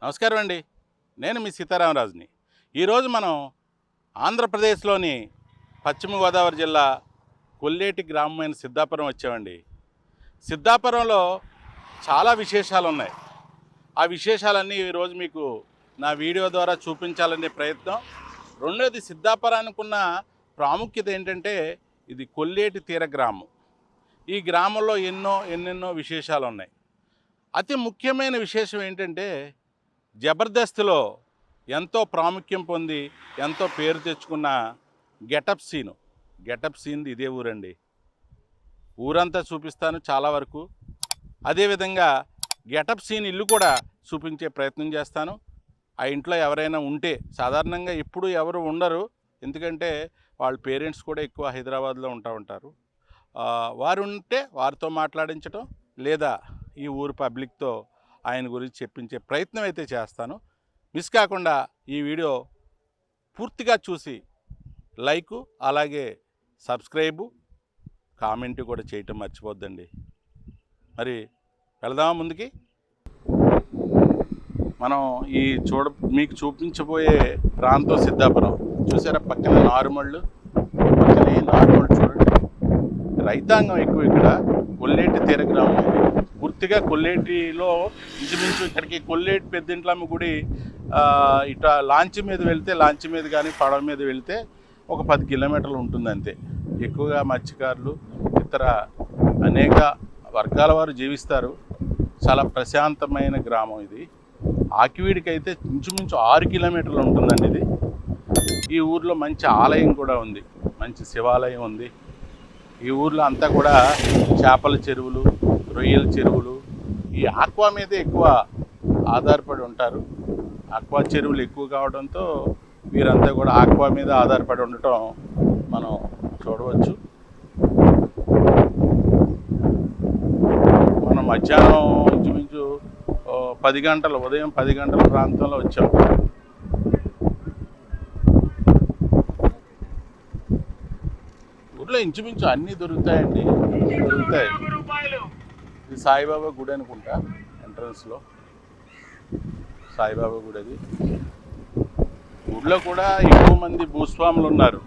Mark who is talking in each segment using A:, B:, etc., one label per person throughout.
A: నమస్కారం అండి. నేను మీ సీతారామరాజుని. ఈరోజు మనం ఆంధ్రప్రదేశ్లోని పశ్చిమ గోదావరి జిల్లా కొల్లేటి గ్రామమైన సిద్ధాపురం వచ్చామండి. సిద్ధాపురంలో చాలా విశేషాలు ఉన్నాయి. ఆ విశేషాలన్నీ ఈరోజు మీకు నా వీడియో ద్వారా చూపించాలనే ప్రయత్నం. రెండోది, సిద్ధాపురానికి ఉన్న ప్రాముఖ్యత ఏంటంటే ఇది కొల్లేటి తీర గ్రామం. ఈ గ్రామంలో ఎన్నెన్నో విశేషాలు ఉన్నాయి. అతి ముఖ్యమైన విశేషం ఏంటంటే జబర్దస్త్లో ఎంతో ప్రాముఖ్యం పొంది ఎంతో పేరు తెచ్చుకున్న గెటప్ సీన్ది ఇదే ఊరండి. ఊరంతా చూపిస్తాను చాలా వరకు. అదేవిధంగా గెటప్ సీన్ ఇల్లు కూడా చూపించే ప్రయత్నం చేస్తాను. ఆ ఇంట్లో ఎవరైనా ఉంటే, సాధారణంగా ఎప్పుడు ఎవరు ఉండరు, ఎందుకంటే వాళ్ళ పేరెంట్స్ కూడా ఎక్కువ హైదరాబాద్లో ఉంటారు. వారు ఉంటే వారితో మాట్లాడించటం, లేదా ఈ ఊరు పబ్లిక్తో ఆయన గురించి చెప్పించే ప్రయత్నం అయితే చేస్తాను. మిస్ కాకుండా ఈ వీడియో పూర్తిగా చూసి లైకు, అలాగే సబ్స్క్రైబు, కామెంట్ కూడా చేయటం మర్చిపోద్దండి. మరి వెళదామా ముందుకి. మనం ఈ మీకు చూపించబోయే ప్రాంతం సిద్ధాపురం. చూసారా, పక్కన నారుమళ్ళు చూడండి. రైతాంగం ఎక్కువ ఇక్కడ. కొల్లేటి తీర గ్రామం ఇది. పూర్తిగా కొల్లేటిలో ఇంచుమించు ఇక్కడికి కొల్లేటి పెద్దింట్లమ్మ గుడి ఇట్లా లాంచ్ మీద వెళ్తే, లాంచ్ మీద కానీ పడవ మీద వెళ్తే ఒక 10 కిలోమీటర్లు ఉంటుంది అంతే. ఎక్కువగా మత్స్యకారులు, ఇతర అనేక వర్గాల వారు జీవిస్తారు. చాలా ప్రశాంతమైన గ్రామం ఇది. ఆకివీడికి అయితే ఇంచుమించు 6 కిలోమీటర్లు ఉంటుందండి ఇది. ఈ ఊర్లో మంచి ఆలయం కూడా ఉంది, మంచి శివాలయం ఉంది. ఈ ఊర్లో అంతా కూడా చేపల చెరువులు, రొయ్యల చెరువులు, ఈ ఆక్వా మీదే ఎక్కువ ఆధారపడి ఉంటారు. ఆక్వా చెరువులు ఎక్కువ కావడంతో వీరంతా కూడా ఆక్వా మీద ఆధారపడి ఉండటం మనం చూడవచ్చు. మనం మధ్యాహ్నం ఇంచుమించు 10 గంటలు, ఉదయం 10 గంటల ప్రాంతంలో వచ్చాం. ఊర్లో ఇంచుమించు అన్నీ దొరుకుతాయండి, అన్నీ దొరుకుతాయి. ఇది సాయిబాబా గుడి అనుకుంటా, ఎంట్రన్స్లో సాయిబాబా గుడి. అది ఊర్లో కూడా ఎక్కువ మంది భూస్వాములు ఉన్నారు.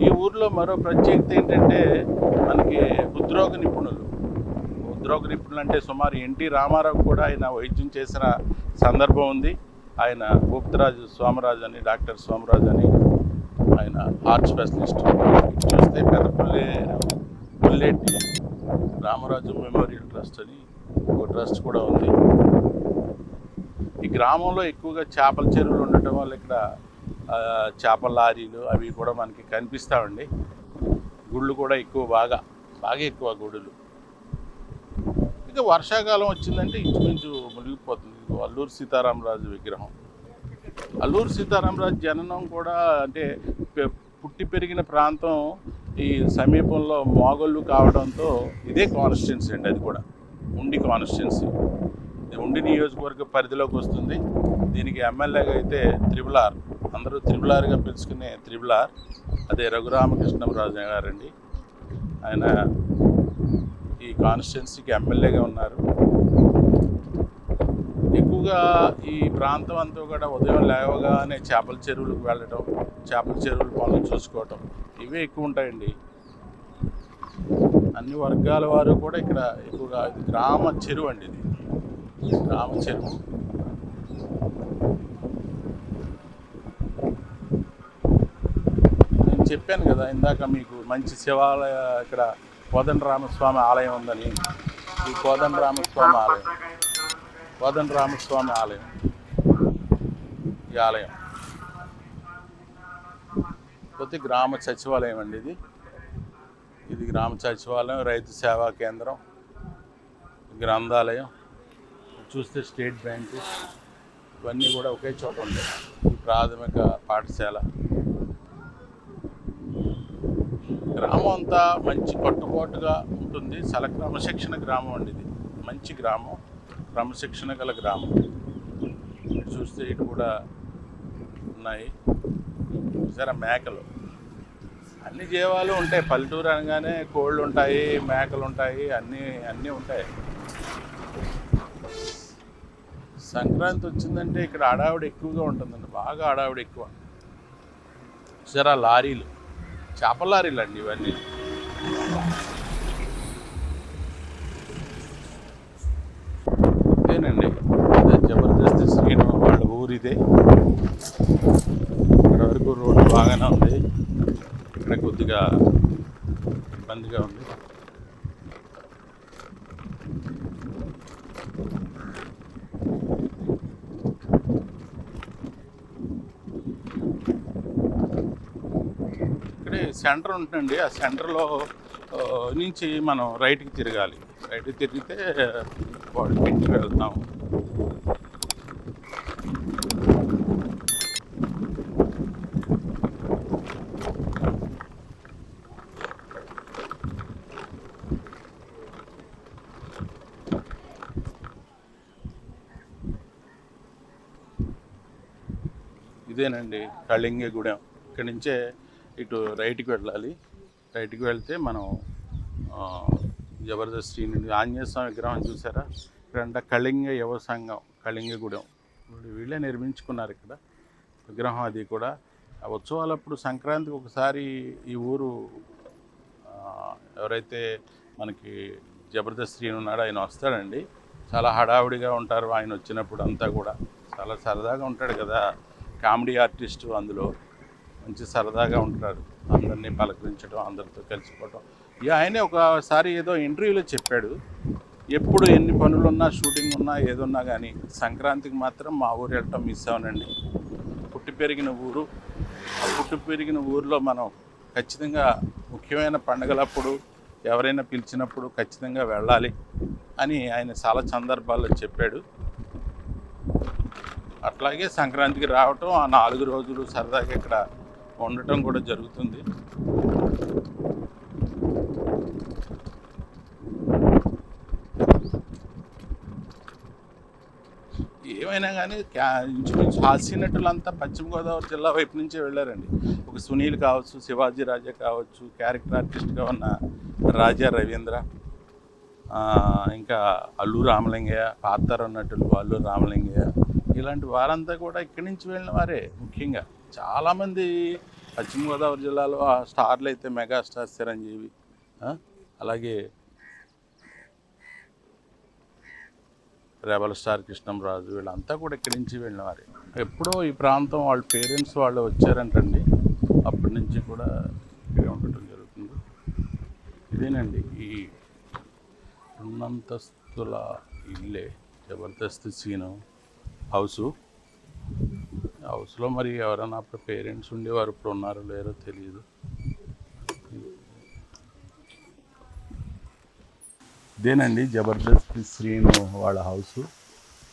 A: ఈ ఊర్లో మరో ప్రత్యేకత ఏంటంటే మనకి హృద్రోగ నిపుణులు అంటే సుమారు ఎన్టీ రామారావు కూడా ఆయన వైద్యం చేసిన సందర్భం ఉంది. ఆయన భూపతిరాజు స్వామిరాజు అని, డాక్టర్ స్వామిరాజు అని, ఆయన హార్ట్ స్పెషలిస్ట్. చూస్తే కొల్లేటి రామరాజు మెమోరియల్ ట్రస్ట్ అని ఒక ట్రస్ట్ కూడా ఉంది. ఈ గ్రామంలో ఎక్కువగా చేపల చెరువులు ఉండటం వల్ల ఇక్కడ చేపల లారీలు అవి కూడా మనకి కనిపిస్తామండి. గుళ్ళు కూడా ఎక్కువ, బాగా ఎక్కువ గుడులు. ఇక వర్షాకాలం వచ్చిందంటే ఇంచుమించు మునిగిపోతుంది. అల్లూరు సీతారామరాజు విగ్రహం. అల్లూరు సీతారామరాజు జననం కూడా, అంటే పుట్టి పెరిగిన ప్రాంతం ఈ సమీపంలో మోగళ్ళు కావడంతో ఇదే కాన్స్టిట్యున్సీ అండి. అది కూడా ఉండి కాన్స్టిట్యున్సీ, ఉండి నియోజకవర్గ పరిధిలోకి వస్తుంది. దీనికి ఎమ్మెల్యేగా అయితే త్రిబుల్-ఆర్, అందరూ త్రిబుల్-ఆర్గా పిలుచుకునే త్రిబుల్-ఆర్, అదే రఘురామకృష్ణరాజు గారండి. ఆయన ఈ కాన్స్టిట్యున్సీకి ఎమ్మెల్యేగా ఉన్నారు. ఎక్కువగా ఈ ప్రాంతం అంతా కూడా ఉదయం లేవగానే చేపల చెరువులకు వెళ్ళడం, చేపల చెరువుల పనులు చూసుకోవటం, ఇవే ఎక్కువ ఉంటాయండి. అన్ని వర్గాల వారు కూడా ఇక్కడ ఎక్కువగా, ఇది గ్రామ చెరువు అండి. ఇది గ్రామ చెరువు. నేను చెప్పాను కదా ఇందాక మీకు, మంచి శివాలయ, ఇక్కడ కోదండరామస్వామి ఆలయం ఉందని. ఈ కోదండరామస్వామి ఆలయం, ఈ ఆలయం పోతే గ్రామ సచివాలయం అండి. ఇది గ్రామ సచివాలయం, రైతు సేవా కేంద్రం, గ్రంథాలయం, చూస్తే స్టేట్ బ్యాంకు, ఇవన్నీ కూడా ఒకే చోట ఉంటాయి. ఈ ప్రాథమిక పాఠశాల. గ్రామం అంతా మంచి కట్టుబాటుగా ఉంటుంది. చాలా క్రమశిక్షణ గ్రామం అండి ఇది. మంచి గ్రామం, క్రమశిక్షణ గల గ్రామం. చూస్తే ఇటు కూడా ఉన్నాయి. చూసారా, మేకలు, అన్ని జీవాలు ఉంటాయి. పల్లెటూరు అనగానే కోళ్ళు ఉంటాయి, మేకలు ఉంటాయి, అన్నీ ఉంటాయి. సంక్రాంతి వచ్చిందంటే ఇక్కడ హడావిడి ఎక్కువగా ఉంటుందండి, బాగా హడావిడి ఎక్కువ. సరే లారీలు, చేపల లారీలు అండి ఇవన్నీ. ఇదేనండి, అదే జబర్దస్త్ శ్రీను వాళ్ళ ఊరిదే. ఇక్కడ వరకు రోడ్డు బాగానే ఉంది, ఇక్కడ కొద్దిగా ఇబ్బందిగా ఉంది. ఇక్కడే సెంటర్ ఉంటుందండి, ఆ సెంటర్లో నుంచి మనం రైట్కి తిరగాలి. రైట్కి తిరిగితే వాళ్ళ ఇంటికి వెళ్తాం. ఇదేనండి కళింగగూడెం. ఇక్కడి నుంచే ఇటు రైట్కి వెళ్ళాలి. రైట్కి వెళ్తే మనం జబర్దస్త్ శ్రీ నుండి ఆంజనేయ స్వామి విగ్రహం చూసారా, ఇక్కడంట కళింగ యువ సంఘం కళింగగూడెం వీళ్ళే నిర్మించుకున్నారు ఇక్కడ విగ్రహం. అది కూడా ఉత్సవాలప్పుడు సంక్రాంతికి ఒకసారి ఈ ఊరు ఎవరైతే మనకి జబర్దస్త్ శ్రీను ఉన్నాడో ఆయన వస్తాడండి. చాలా హడావుడిగా ఉంటారు ఆయన వచ్చినప్పుడు, అంతా కూడా చాలా సరదాగా ఉంటాడు కదా, కామెడీ ఆర్టిస్టు. అందులో మంచి సరదాగా ఉంటాడు, అందరినీ పలకరించడం, అందరితో కలిసిపోవడం. ఆయనే ఒకసారి ఏదో ఇంటర్వ్యూలో చెప్పాడు, ఎప్పుడు ఎన్ని పనులున్నా, షూటింగ్ ఉన్నా, ఏదున్నా కానీ సంక్రాంతికి మాత్రం మా ఊరు వెళ్ళటం మిస్ అవనండి. పుట్టి పెరిగిన ఊరు, ఆ పుట్టి పెరిగిన ఊరిలో మనం ఖచ్చితంగా ముఖ్యమైన పండుగలప్పుడు ఎవరైనా పిలిచినప్పుడు ఖచ్చితంగా వెళ్ళాలి అని ఆయన చాలా సందర్భాల్లో చెప్పాడు. అట్లాగే సంక్రాంతికి రావటం, ఆ 4 రోజులు సరదాగా ఇక్కడ ఉండటం కూడా జరుగుతుంది. ఏమైనా కానీ ఇంచుమించు హాస్య నటులంతా పశ్చిమ గోదావరి జిల్లా వైపు నుంచే వెళ్ళారండి. ఒక సునీల్ కావచ్చు, శివాజీ రాజా కావచ్చు, క్యారెక్టర్ ఆర్టిస్ట్గా ఉన్న రాజా రవీంద్ర, ఇంకా అల్లు రామలింగయ్య, పాత్ర నటులు అల్లు రామలింగయ్య, ఇలాంటి వారంతా కూడా ఇక్కడి నుంచి వెళ్ళిన వారే. ముఖ్యంగా చాలామంది పశ్చిమ గోదావరి జిల్లాలో ఆ స్టార్లు అయితే మెగాస్టార్ చిరంజీవి, అలాగే రెబల్ స్టార్ కృష్ణంరాజు, వీళ్ళంతా కూడా ఇక్కడి నుంచి వెళ్ళినవారే. ఎప్పుడో ఈ ప్రాంతం వాళ్ళ పేరెంట్స్ వాళ్ళు వచ్చారంటండి, అప్పటి నుంచి కూడా ఇక్కడే ఉండటం జరుగుతుంది. ఇదేనండి ఈ 2 అంతస్తుల ఇల్లే జబర్దస్త్ సీను హౌస్లో మరి ఎవరైనా అప్పుడు పేరెంట్స్ ఉండేవారు, ఇప్పుడు ఉన్నారో లేరో తెలియదు. ఇదేనండి జబర్దస్త్ శ్రీను వాళ్ళ హౌసు.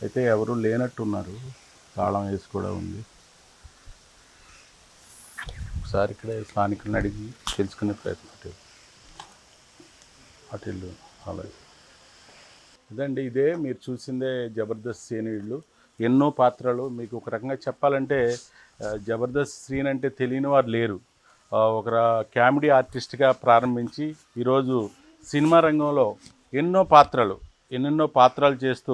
A: అయితే ఎవరు లేనట్టున్నారు, తాళం వేసి కూడా ఉంది. ఒకసారి ఇక్కడే స్థానికులను అడిగి తెలుసుకునే ప్రయత్నం అటు అలాగే. ఇదండి, ఇదే మీరు చూసిందే జబర్దస్త్ శ్రీను ఇల్లు. ఎన్నో పాత్రలు. మీకు ఒక రకంగా చెప్పాలంటే జబర్దస్త్ శ్రీను అంటే తెలియని వారు లేరు. ఒక కామెడీ ఆర్టిస్ట్గా ప్రారంభించి ఈరోజు సినిమా రంగంలో ఎన్నెన్నో పాత్రలు చేస్తూ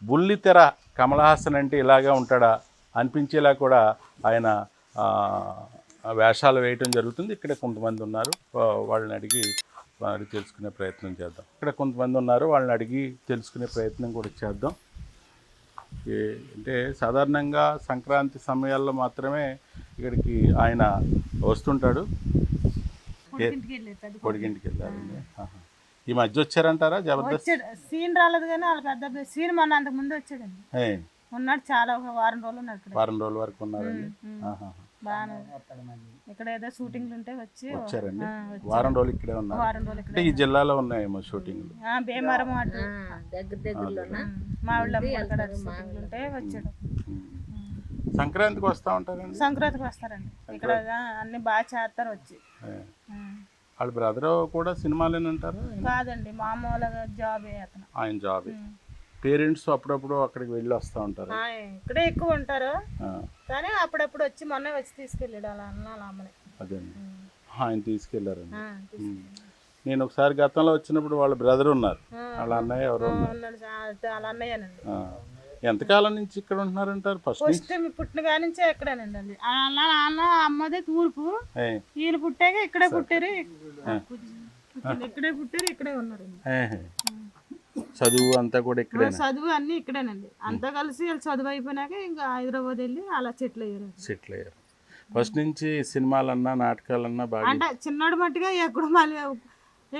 A: బుల్లితెర కమల్ హాసన్ అంటే ఇలాగా ఉంటాడా అనిపించేలా కూడా ఆయన వేషాలు వేయటం జరుగుతుంది. ఇక్కడ కొంతమంది ఉన్నారు, వాళ్ళని అడిగి తెలుసుకునే ప్రయత్నం చేద్దాం. వాళ్ళని అడిగి తెలుసుకునే ప్రయత్నం కూడా చేద్దాం. అంటే సాధారణంగా సంక్రాంతి సమయాల్లో మాత్రమే ఇక్కడికి ఆయన వస్తుంటాడు. పొడిగింటికి వెళ్ళారండి. ఈ మధ్య వచ్చారంటారా జబర్దస్త్?
B: సీన్ రాలేదు కానీ వాళ్ళ పెద్ద సీన్ మన అంతకు ముందు వచ్చాడండి, ఉన్నాడు. చాలా ఒక వారం రోజులు ఉన్నాడు,
A: 4 వారం రోజుల వరకు ఉన్నారండి.
B: బాగానే ఇక్కడ ఏదో షూటింగ్లు ఉంటే
A: వచ్చారండి. వారం రోజులు ఇక్కడే ఉన్నారు. అంటే ఈ జిల్లాలో ఉన్నాయేమో షూటింగ్లు,
B: భీమవరం అటు దగ్గరలో మా ఊళ్ళో షూటింగ్లు ఉంటే వచ్చాడు.
A: సంక్రాంతికి వస్తూ ఉంటారండి?
B: సంక్రాంతికి వస్తారండి. ఇక్కడ అన్ని బాగా చేస్తారు వచ్చి.
A: వాళ్ళ బ్రదర్ కూడా సినిమాలోనే ఉంటారు?
B: కాదండి, మామూలుగా జాబే అతను.
A: ఆయన జాబే. పేరెంట్స్ అప్పుడప్పుడు అక్కడికి వెళ్ళి వస్తూ ఉంటారు?
B: ఇక్కడే ఎక్కువ ఉంటారు కానీ అప్పుడప్పుడు వచ్చి మొన్న వచ్చి తీసుకెళ్ళాడు అలా అమ్మని.
A: అదే ఆయన తీసుకెళ్లారండి. నేను ఒకసారి గతంలో వచ్చినప్పుడు వాళ్ళ బ్రదర్ ఉన్నారు, వాళ్ళ అన్నయ్య ఎవరు
B: ఉన్నాడు, వాళ్ళ అన్నయ్యనండి.
A: ఎంతకాలం నుంచి ఇక్కడ ఉంటున్నారంటారు? ఫస్ట్
B: పుట్టిన కాడి నుంచే ఇక్కడేనండి అది. అలా నాన్న అమ్మది తూర్పు, వీళ్ళు పుట్టాక ఇక్కడే పుట్టారు, ఇక్కడే పుట్టారు, ఇక్కడే ఉన్నారండి.
A: చదువు అంతా కూడా ఇక్కడే?
B: చదువు అన్ని ఇక్కడేనండి. అంతా కలిసి వీళ్ళు చదువు అయిపోయినాక ఇంకా హైదరాబాద్ వెళ్ళి అలా సెటిల్ అయ్యారు.
A: ఫస్ట్ నుంచి సినిమాలన్నా నాటకాలన్నా బాగా
B: అంటే చిన్నడు మట్టుగా ఎక్కడ మళ్ళీ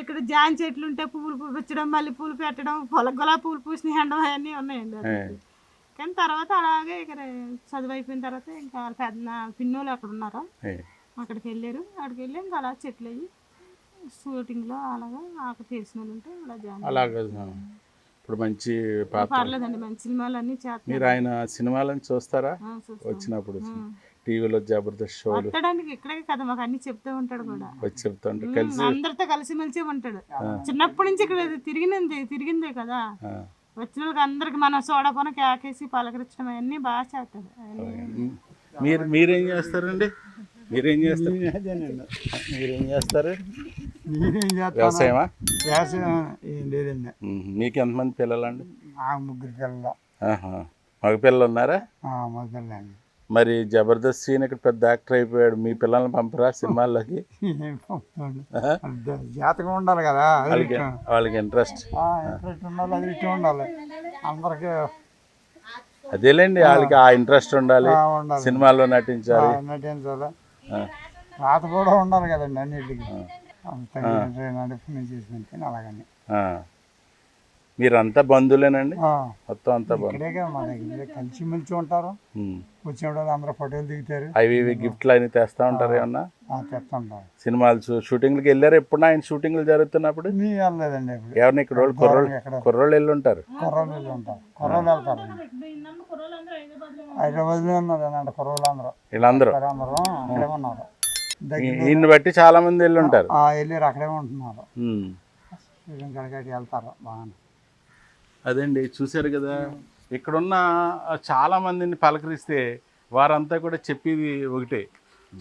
B: ఇక్కడ జాన్ చెట్లు ఉంటే పువ్వులు పూపించడం, మళ్ళీ పూలు పెట్టడం, గులాబీ పూలు పూసిన ఎండం అవన్నీ ఉన్నాయండి. కానీ తర్వాత అలాగే ఇక్కడ చదువు అయిపోయిన తర్వాత ఇంకా పెద్ద పిన్నోళ్ళు అక్కడ ఉన్నారా, అక్కడికి వెళ్ళారు. అక్కడికి వెళ్ళి ఇంకా అలా సెటిల్ అయ్యి షూటింగ్లో అలాగా అక్కడ తెలిసిన వాళ్ళు ఉంటే అలా జాయిన్.
A: అలాగా ఇప్పుడు మంచి
B: పర్లేదండి, మంచి సినిమాలు అన్నీ చేస్తారు.
A: మీరు ఆయన సినిమాలను చూస్తారా? వచ్చినప్పుడు టీవీలో జబర్దస్త్ షోలు
B: ఇక్కడే కదా మాకు అన్ని చెప్తూ ఉంటాడు కూడా,
A: వచ్చి చెప్తా ఉంటాడు. కలిసి
B: అందరితో కలిసిమెలిసి ఉంటాడు. చిన్నప్పటి నుంచి ఇక్కడ తిరిగిందే కదా, వచ్చిన వాళ్ళకి అందరికి మనం సోడాపోన కేకేసి పలకరించడం అవన్నీ బాగా చేస్తాడు.
A: మీరేం చేస్తారండి? మీరేం చేస్తారు? వ్యవసాయమా?
C: వ్యవసాయం ఏం లేదండి.
A: మీకు ఎంతమంది పిల్లలండి?
C: 3 పిల్లలు.
A: మగ పిల్లలు ఉన్నారా?
C: మగ పిల్లలండి.
A: మరి జబర్దస్త్ సీన్ ఇక్కడ పెద్ద యాక్టర్ అయిపోయాడు, మీ పిల్లల్ని పంపరా సినిమాల్లోకి?
C: జాతకం ఉండాలి కదా,
A: వాళ్ళకి ఇంట్రెస్ట్
C: ఉండాలి, అది ఇష్టం ఉండాలి అందరికి.
A: అదేలేండి, వాళ్ళకి ఆ ఇంట్రెస్ట్ ఉండాలి, సినిమాల్లో నటించాలి.
C: రాత కూడా ఉండాలి కదండి అన్నిటికి. చేసుకుంటే అలాగని.
A: మీరంతా బంధువులేనండి? మొత్తం అంతా
C: మా దగ్గర కలిసి మెలిసి ఉంటారు. వచ్చినప్పుడు అందరూ ఫోటోలు దిగుతారు.
A: అవి గిఫ్ట్లు అని తెస్తా ఉంటారు ఏమన్నా?
C: తెస్తా ఉంటారు.
A: సినిమాలు షూటింగ్లకి వెళ్ళారు ఎప్పుడు? ఆయన షూటింగ్లు జరుగుతున్నప్పుడు
C: వెళ్ళలేదండి.
A: ఎవరిని ఇక్కడ కుర్రోళ్ళు వెళ్ళి ఉంటారు?
C: కుర్రోళ్ళు వెళ్తారు. హైదరాబాద్ లో ఉన్నారు కుర్రోళ్ళు అందరూ.
A: వీళ్ళందరూ
C: అక్కడే ఉన్నారు.
A: దీన్ని బట్టి చాలా మంది వెళ్ళి ఉంటారు.
C: వెళ్ళారు, అక్కడే ఉంటున్నారు. వెళ్తారు బాగా.
A: అదండి, చూశారు కదా, ఇక్కడున్న చాలా మందిని పలకరిస్తే వారంతా కూడా చెప్పేది ఒకటే,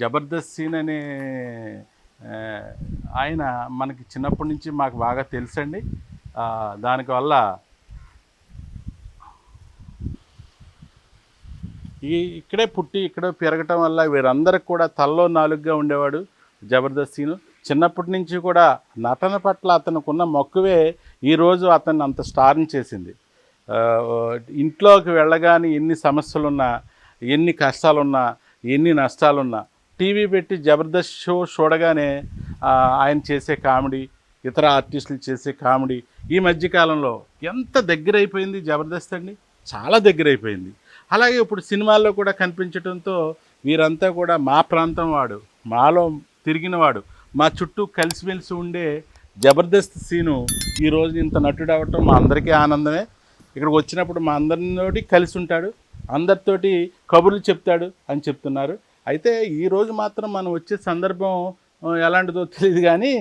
A: జబర్దస్త్ సీన్ అనే ఆయన మనకి చిన్నప్పటి నుంచి మాకు బాగా తెలుసండి. దానివల్ల ఇక్కడే పుట్టి ఇక్కడే పెరగటం వల్ల వీరందరికి కూడా తల్లో నాలుగుగా ఉండేవాడు జబర్దస్త్ సీను. చిన్నప్పటి నుంచి కూడా నటన పట్ల అతనుకున్న మక్కువే ఈరోజు అతన్ని అంత స్టార్ని చేసింది. ఇంట్లోకి వెళ్ళగానే ఎన్ని సమస్యలున్నా, ఎన్ని కష్టాలున్నా, ఎన్ని నష్టాలున్నా టీవీ పెట్టి జబర్దస్త్ షో చూడగానే ఆయన చేసే కామెడీ, ఇతర ఆర్టిస్టులు చేసే కామెడీ ఈ మధ్యకాలంలో ఎంత దగ్గర అయిపోయింది జబర్దస్త్ అండి, చాలా దగ్గర అయిపోయింది. అలాగే ఇప్పుడు సినిమాల్లో కూడా కనిపించడంతో వీరంతా కూడా మా ప్రాంతం వాడు, మాలో తిరిగినవాడు, మా చుట్టూ కలిసిమెలిసి ఉండే జబర్దస్త్ సీను ఈరోజు ఇంత నటుడు అవ్వటం మా అందరికీ ఆనందమే. ఇక్కడికి వచ్చినప్పుడు మా అందరితోటి కలిసి ఉంటాడు, అందరితోటి కబుర్లు చెప్తాడు అని చెప్తున్నారు. అయితే ఈరోజు మాత్రం మనం వచ్చే సందర్భం ఎలాంటిదో తెలియదు కానీ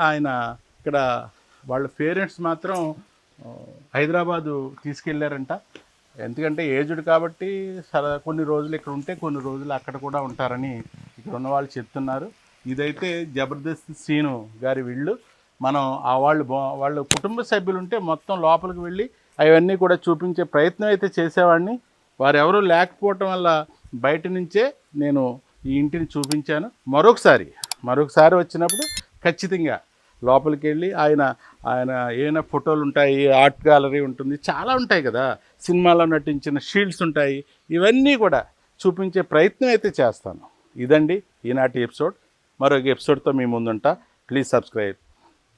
A: ఆయన ఇక్కడ వాళ్ళ పేరెంట్స్ మాత్రం హైదరాబాదు తీసుకెళ్ళారంట. ఎందుకంటే ఏజ్డ్ కాబట్టి కొన్ని రోజులు ఇక్కడ ఉంటే కొన్ని రోజులు అక్కడ కూడా ఉంటారని ఇక్కడ ఉన్న వాళ్ళు చెప్తున్నారు. ఇదైతే జబర్దస్త్ సీను గారి వీళ్ళు. మనం వాళ్ళ కుటుంబ సభ్యులు ఉంటే మొత్తం లోపలికి వెళ్ళి అవన్నీ కూడా చూపించే ప్రయత్నం అయితే చేసేవాడిని. వారు ఎవరూ లేకపోవటం వల్ల బయట నుంచే నేను ఈ ఇంటిని చూపించాను. మరొకసారి వచ్చినప్పుడు ఖచ్చితంగా లోపలికి వెళ్ళి ఆయన ఏమైనా ఫోటోలు ఉంటాయి, ఆర్ట్ గ్యాలరీ ఉంటుంది, చాలా ఉంటాయి కదా, సినిమాలో నటించిన షీల్డ్స్ ఉంటాయి, ఇవన్నీ కూడా చూపించే ప్రయత్నం అయితే చేస్తాను. ఇదండి ఈనాటి ఎపిసోడ్. మరొక ఎపిసోడ్తో మీ ముందుంటా. Please subscribe.